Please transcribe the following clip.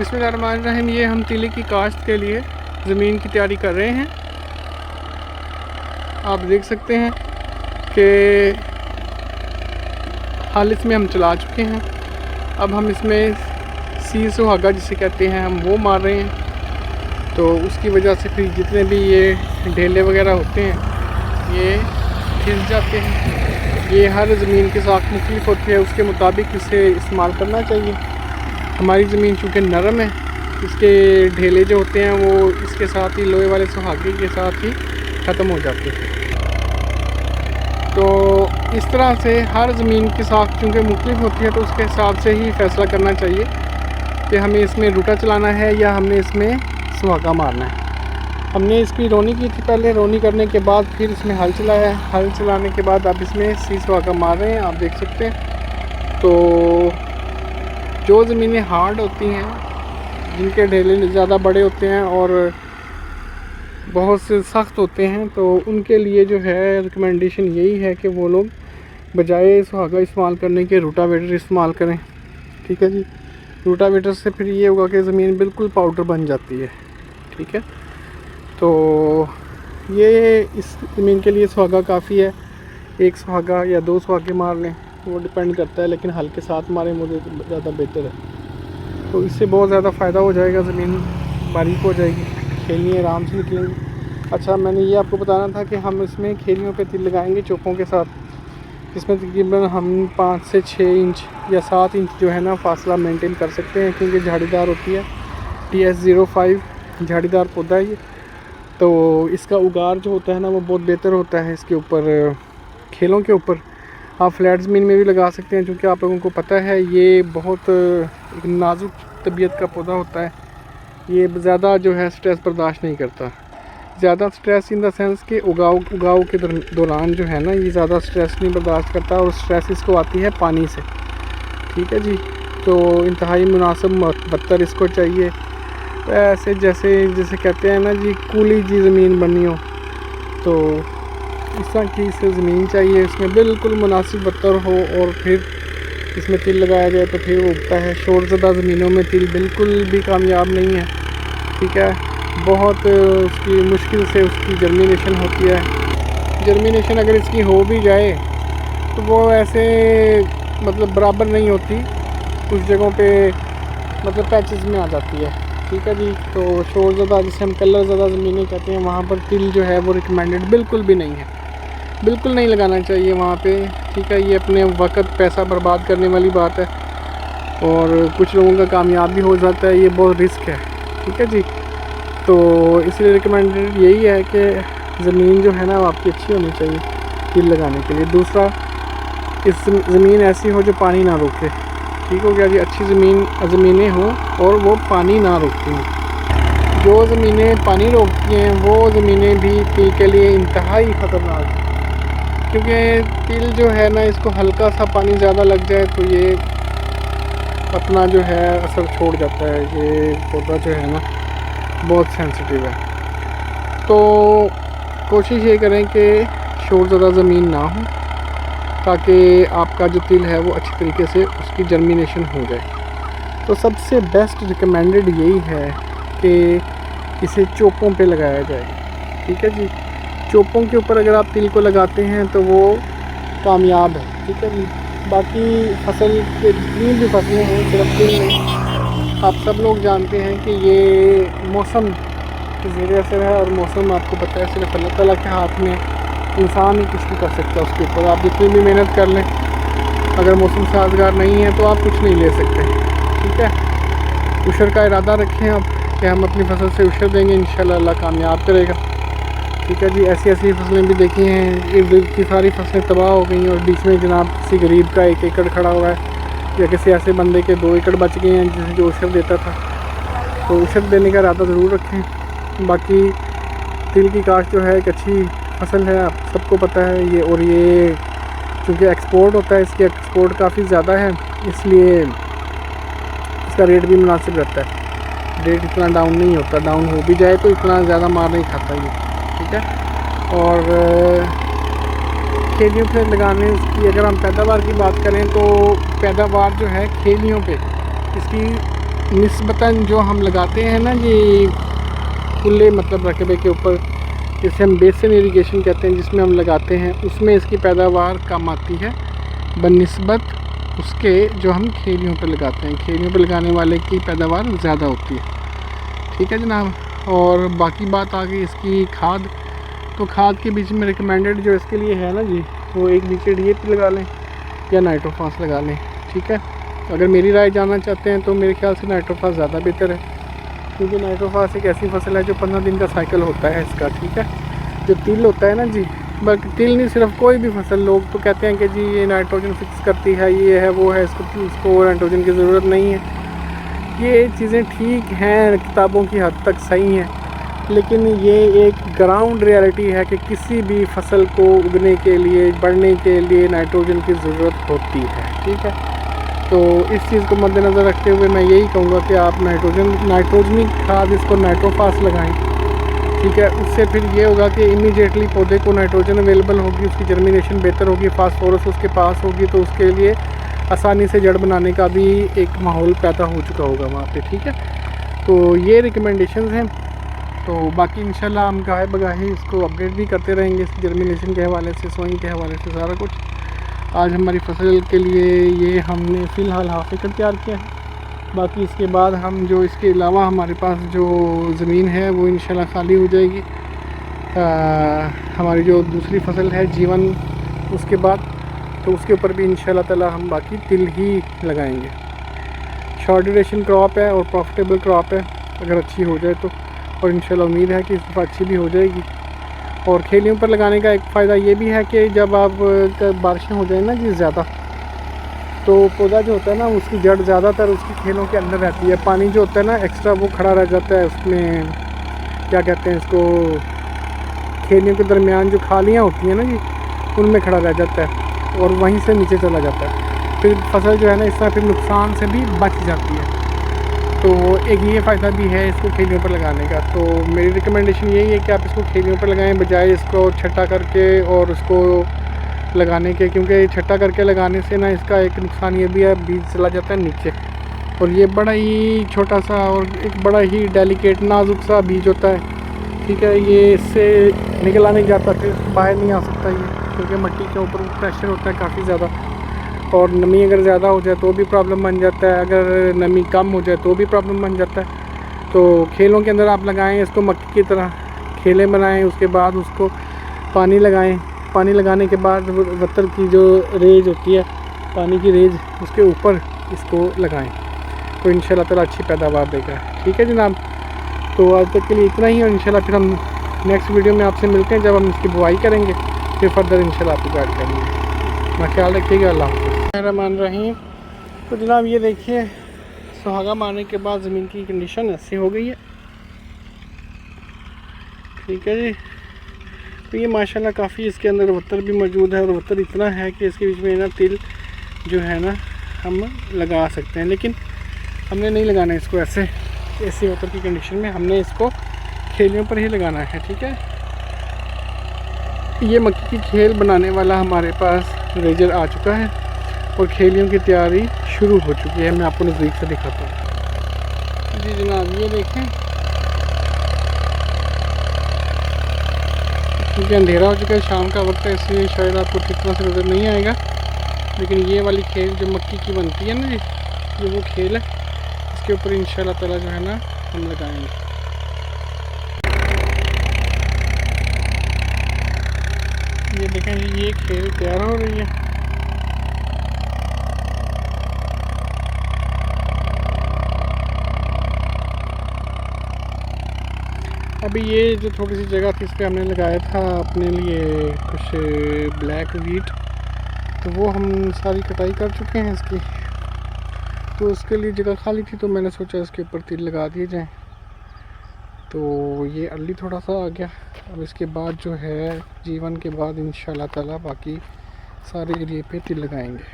बिस्मिल्लाहिर्रहमानिर्रहीम। ये हम तिल की काश्त के लिए ज़मीन की तैयारी कर रहे हैं। आप देख सकते हैं कि हाल इसमें हम चला चुके हैं। अब हम इसमें सी सुहागा जिसे कहते हैं हम वो मार रहे हैं। तो उसकी वजह से फिर जितने भी ये ढेले वगैरह होते हैं ये खिस जाते हैं। ये हर ज़मीन के साथ मुख्तलिफ होती है, उसके मुताबिक इसे इस्तेमाल करना चाहिए। हमारी ज़मीन चूँकि नरम है, इसके ढेले जो होते हैं वो इसके साथ ही लोहे वाले सुहागे के साथ ही ख़त्म हो जाते हैं। तो इस तरह से हर ज़मीन के साथ चूँकि मुख्तलिफ होती है तो उसके हिसाब से ही फ़ैसला करना चाहिए कि हमें इसमें रूटा चलाना है या हमने इसमें सुहागा मारना है। हमने इसकी रोनी की थी पहले, रोनी करने के बाद फिर इसमें हल चलाया है। हल चलाने के बाद अब इसमें सी सुहागा मार रहे हैं, आप देख सकते हैं। तो जो ज़मीनें हार्ड होती हैं, जिनके ढेले ज़्यादा बड़े होते हैं और बहुत से सख्त होते हैं, तो उनके लिए जो है रिकमेंडेशन यही है कि वो लोग बजाय सुहागा इस्तेमाल करने के रूटावेटर इस्तेमाल करें। ठीक है जी। रूटावेटर से फिर ये होगा कि ज़मीन बिल्कुल पाउडर बन जाती है। ठीक है। तो ये इस ज़मीन के लिए सुहागा काफ़ी है। एक सुहागा या दो सुहागे मार लें, वो डिपेंड करता है, लेकिन हल के साथ मारें मुझे ज़्यादा बेहतर है। तो इससे बहुत ज़्यादा फ़ायदा हो जाएगा, ज़मीन बारीक हो जाएगी, खेलियाँ आराम से निकलेंगी। अच्छा, मैंने ये आपको बताना था कि हम इसमें खेलियों पे तिल लगाएंगे चोपों के साथ, जिसमें तकरीबन हम 5 से 6 इंच या 7 इंच जो है ना फासला मेंटेन कर सकते हैं, क्योंकि झाड़ीदार होती है। TS05 झाड़ीदार पौधा है ये, तो इसका उगार जो होता है ना वो बहुत बेहतर होता है इसके ऊपर, खेलों के ऊपर। आप फ्लैट ज़मीन में भी लगा सकते हैं, क्योंकि आप लोगों को पता है ये बहुत एक नाजुक तबीयत का पौधा होता है। ये ज़्यादा जो है स्ट्रेस बर्दाश्त नहीं करता। ज़्यादा स्ट्रेस इन द सेंस कि उगाव के दौरान जो है ना ये ज़्यादा स्ट्रेस नहीं बर्दाश्त करता, और स्ट्रेस इसको आती है पानी से। ठीक है जी। तो इंतहाई मुनासिब बत्तर इसको चाहिए। तो ऐसे जैसे कहते हैं ना जी, कूली जी ज़मीन बनी हो, तो इस तरह की इसे ज़मीन चाहिए, इसमें बिल्कुल मुनासिब बत्तर हो, और फिर इसमें तिल लगाया जाए तो फिर वो उगता है। शोरज़दा ज़मीनों में तिल बिल्कुल भी कामयाब नहीं है। ठीक है। बहुत उसकी मुश्किल से उसकी जर्मिनेशन होती है। जर्मिनेशन अगर इसकी हो भी जाए तो वो ऐसे मतलब बराबर नहीं होती, कुछ जगहों पे मतलब पैचेस में आ जाती है। ठीक है जी। तो शोरज़दा जिसे हम कलर ज़्यादा ज़मीनें कहते हैं, वहाँ पर तिल जो है वो रिकमेंडेड बिल्कुल भी नहीं है, बिल्कुल नहीं लगाना चाहिए वहाँ पे। ठीक है। ये अपने वक्त पैसा बर्बाद करने वाली बात है, और कुछ लोगों का कामयाब भी हो जाता है, ये बहुत रिस्क है। ठीक है जी। तो इसलिए रिकमेंडेड यही है कि ज़मीन जो है ना वो आपकी अच्छी होनी चाहिए तिल लगाने के लिए। दूसरा, इस ज़मीन ऐसी हो जो पानी ना रोके। ठीक हो गया जी। अच्छी ज़मीनें हों और वो पानी ना रोकती हों। जो ज़मीनें पानी रोकती हैं वो ज़मीनें भी तिल के लिए इंतहाई ख़तरनाक हैं, क्योंकि तिल जो है ना इसको हल्का सा पानी ज़्यादा लग जाए तो ये अपना जो है असर छोड़ जाता है। ये पौधा जो है ना बहुत सेंसिटिव है। तो कोशिश ये करें कि शोरज़दा ज़मीन ना हो, ताकि आपका जो तिल है वो अच्छी तरीके से उसकी जर्मिनेशन हो जाए। तो सबसे बेस्ट रिकमेंडेड यही है कि इसे चोपों पे लगाया जाए। ठीक है जी। चोपों के ऊपर अगर आप तिल को लगाते हैं तो वो कामयाब है। ठीक है जी। बाकी फसल के जितनी भी फसलें हैं, सिर्फ तिल नहीं, आप सब लोग जानते हैं कि ये मौसम के ज़ेरे असर है, और मौसम आपको पता है सिर्फ अल्लाह ताला के हाथ में, इंसान ही कुछ नहीं कर सकता उसके ऊपर। आप जितनी भी मेहनत कर लें, अगर मौसम साजगार नहीं है तो आप कुछ नहीं ले सकते। ठीक है। उशर का इरादा रखें आप कि हम अपनी फसल से उशर देंगे, इंशाल्लाह अल्लाह कामयाब करेगा। ठीक है जी। ऐसी ऐसी फसलें भी देखी हैं, इर्द गिर्द की सारी फसलें तबाह हो गई, और बीच में जनाब किसी गरीब का 1 एकड़ खड़ा हुआ है, या किसी ऐसे बंदे के 2 एकड़ बच गए हैं जिसे जो उशर देता था। तो उशर देने का इरादा ज़रूर रखें। बाकी तिल की काश्त जो है एक अच्छी फसल है, आप सबको पता है ये, और ये चूँकि एक्सपोर्ट होता है, इसकी एक्सपोर्ट काफ़ी ज़्यादा है, इसलिए इसका रेट भी मुनासिब रहता है। रेट इतना डाउन नहीं होता, डाउन हो भी जाए तो इतना ज़्यादा मार नहीं खाता ये। ठीक है। और खेलियों पे लगाने की अगर हम पैदावार की बात करें तो पैदावार जो है खेलियों पे इसकी निस्बतन जो हम लगाते हैं ना ये खुले मतलब रकबे के ऊपर, जिसे हम बेसिन इरिगेशन कहते हैं, जिसमें हम लगाते हैं, उसमें इसकी पैदावार कम आती है बनिस्बत उसके जो हम खेलियों पर लगाते हैं। खेलियों पर लगाने वाले की पैदावार ज़्यादा होती है। ठीक है जनाब। और बाकी बात आ गई इसकी खाद, तो खाद के बीच में रिकमेंडेड जो इसके लिए है ना जी, वो एक नीचे DAP लगा लें या नाइट्रोफास लगा लें। ठीक है, अगर मेरी राय जानना चाहते हैं तो मेरे ख्याल से नाइट्रोफास ज़्यादा बेहतर है, क्योंकि नाइट्रोफास एक ऐसी फसल है जो 15 दिन का साइकिल होता है इसका। ठीक है, जो तिल होता है ना जी, बल्कि तिल नहीं, सिर्फ कोई भी फसल, लोग तो कहते हैं कि जी ये नाइट्रोजन फिक्स करती है, ये है वो है, इसको नाइट्रोजन की ज़रूरत नहीं है। ये चीज़ें ठीक हैं, किताबों की हद तक सही हैं, लेकिन ये एक ग्राउंड रियलिटी है कि किसी भी फसल को उगने के लिए, बढ़ने के लिए नाइट्रोजन की ज़रूरत होती है। ठीक है, तो इस चीज़ को मद्देनज़र रखते हुए मैं यही कहूँगा कि आप नाइट्रोजनी खाद इसको नाइट्रोफास लगाएं। ठीक है, उससे फिर ये होगा कि इमीडिएटली पौधे को नाइट्रोजन अवेलेबल होगी, उसकी जर्मिनेशन बेहतर होगी, फास्फोरस उसके पास होगी, तो उसके लिए आसानी से जड़ बनाने का भी एक माहौल पैदा हो चुका होगा वहाँ पे। ठीक है, तो ये रिकमेंडेशंस हैं। तो बाकी इंशाल्लाह हम गाहे बगाहे इसको अपडेट भी करते रहेंगे, इसकी जर्मिनेशन के हवाले से, सोइंग के हवाले से, सारा कुछ। आज हमारी फसल के लिए ये हमने फ़िलहाल हाफ एकड़ तैयार किया है। बाकी इसके बाद हम जो इसके अलावा हमारे पास जो ज़मीन है वो इंशाल्लाह खाली हो जाएगी। हमारी जो दूसरी फसल है जीवन, उसके बाद तो उसके ऊपर भी इंशाल्लाह ताला हम बाकी तिल ही लगाएंगे। शॉर्ट ड्यूरेशन क्रॉप है और प्रॉफिटेबल क्रॉप है अगर अच्छी हो जाए तो, और इंशाल्लाह उम्मीद है कि इस दफ़ा अच्छी भी हो जाएगी। और खेलियों पर लगाने का एक फ़ायदा ये भी है कि जब आप बारिशें हो जाए ना जी ज़्यादा, तो पौधा जो होता है ना उसकी जड़ ज़्यादातर उसकी खेलों के अंदर रहती है। पानी जो होता है ना एक्स्ट्रा वो खड़ा रह जाता है उसमें, क्या कहते हैं इसको, खेलियों के दरमियान जो खालियाँ होती हैं ना जी, उनमें खड़ा रह जाता है और वहीं से नीचे चला जाता है। फिर फसल जो है ना इस तरह फिर नुकसान से भी बच जाती है। तो एक ये फ़ायदा भी है इसको खेलियों पर लगाने का। तो मेरी रिकमेंडेशन यही है कि आप इसको खेलियों पर लगाएं बजाय इसको छट्टा करके और उसको लगाने के, क्योंकि छट्टा करके लगाने से ना इसका एक नुकसान ये भी है, बीज चला जाता है नीचे, और ये बड़ा ही छोटा सा और एक बड़ा ही डेलिकेट नाजुक सा बीज होता है। ठीक है, ये इससे निकला नहीं जाता, फिर बाहर नहीं आ सकता ये, क्योंकि मिट्टी के ऊपर प्रेशर होता है काफ़ी ज़्यादा, और नमी अगर ज़्यादा हो जाए तो भी प्रॉब्लम बन जाता है, अगर नमी कम हो जाए तो भी प्रॉब्लम बन जाता है। तो खेलों के अंदर आप लगाएं इसको, मक्की की तरह खेलें बनाएं, उसके बाद उसको पानी लगाएं, पानी लगाने के बाद वत्तर की जो रेज होती है, पानी की रेज, उसके ऊपर इसको लगाएं, तो इंशाल्लाह ताला अच्छी पैदावार देगा। ठीक है जनाब, तो आज तक के लिए इतना ही, और इंशाल्लाह फिर हम नेक्स्ट वीडियो में आपसे मिलते हैं जब हम इसकी बुआई करेंगे, फिर फर्दर इंशाल्लाह आपको गाइड करेंगे। अपना ख्याल रखिएगा। अल्लाह हाफ़िज़। रहमान रहीम। तो जनाब ये देखिए, सुहागा मारने के बाद ज़मीन की कंडीशन ऐसी हो गई है। ठीक है जी, तो ये माशाल्लाह काफ़ी इसके अंदर वत्तर भी मौजूद है, और वत्तर इतना है कि इसके बीच में ना तिल जो है ना हम लगा सकते हैं, लेकिन हमने नहीं लगाना है इसको ऐसे वत्तर की कंडीशन में, हमने इसको खेलियों पर ही लगाना है। ठीक है, ये मक्की की खेल बनाने वाला हमारे पास रेजर आ चुका है और खेलियों की तैयारी शुरू हो चुकी है। मैं आपको नज़दीक से दिखाता हूँ जी जनाब, ये देखें, क्योंकि अंधेरा हो चुका है, शाम का वक्त है, इसलिए शायद आपको ठीक तरह से नज़र नहीं आएगा, लेकिन ये वाली खेल जो मक्की की बनती है ना जी, ये वो खेल है, इसके ऊपर इंशाल्लाह ताला जो है ना हम लगाएंगे। ये देखें, ये खेल तैयार हो रही है। अभी ये जो थोड़ी सी जगह थी इस पर हमने लगाया था अपने लिए कुछ ब्लैक वीट, तो वो हम सारी कटाई कर चुके हैं इसकी, तो उसके लिए जगह खाली थी, तो मैंने सोचा इसके ऊपर तिल लगा दिए जाएं। तो ये अर्ली थोड़ा सा आ गया। अब इसके बाद जो है जीवन के बाद इंशाल्लाह ताला बाकी सारे एरिए पे तिल लगाएंगे।